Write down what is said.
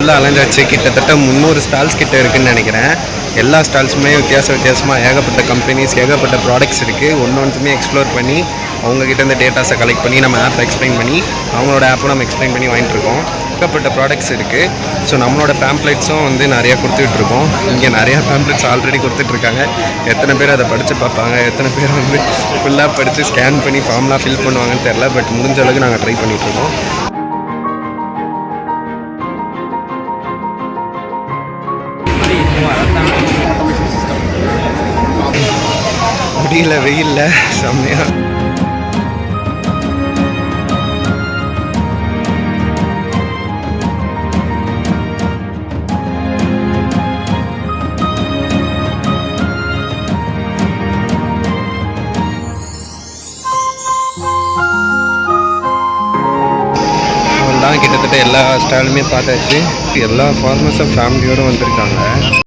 ஃபுல்லாக அலைஞ்சாச்சு. கிட்டத்தட்ட 300 ஸ்டால்ஸ் கிட்ட இருக்குதுன்னு நினைக்கிறேன். எல்லா ஸ்டால்ஸுமே வித்தியாசமாக ஏகப்பட்ட கம்பெனிஸ், ஏகப்பட்ட ப்ராடக்ட்ஸ் இருக்குது. ஒன்றுமே எக்ஸ்ப்ளோர் பண்ணி அவங்கக்கிட்ட இந்த டேட்டாஸை கலெக்ட் பண்ணி நம்ம ஆப்பை எக்ஸ்பிளைன் பண்ணி அவங்களோட ஆப்பை நம்ம எக்ஸ்பிளைன் பண்ணி வாங்கிட்டுருக்கோம். ஏகப்பட்ட ப்ராடக்ட்ஸ் இருக்குது. ஸோ நம்மளோட பேம்ப்ளெட்ஸும் வந்து நிறையா கொடுத்துட்ருக்கோம். இங்கே நிறையா பேம்ப்ளெட்ஸ் ஆல்ரெடி கொடுத்துட்ருக்காங்க. எத்தனை பேர் அதை படித்து பார்ப்பாங்க, எத்தனை பேர் வந்து ஃபுல்லாக படித்து ஸ்கேன் பண்ணி ஃபார்ம்லாம் ஃபில் பண்ணுவாங்கன்னு தெரில. பட் முடிஞ்ச அளவுக்கு நாங்கள் ட்ரை பண்ணிகிட்ருக்கோம். முடியல, வெயில்ல செம்மையா. கிட்டத்தட்ட எல்லா ஸ்டாலுமே பார்த்தாச்சு. எல்லா ஃபார்மர்ஸும் ஃபேமிலியோடு வந்திருக்காங்க.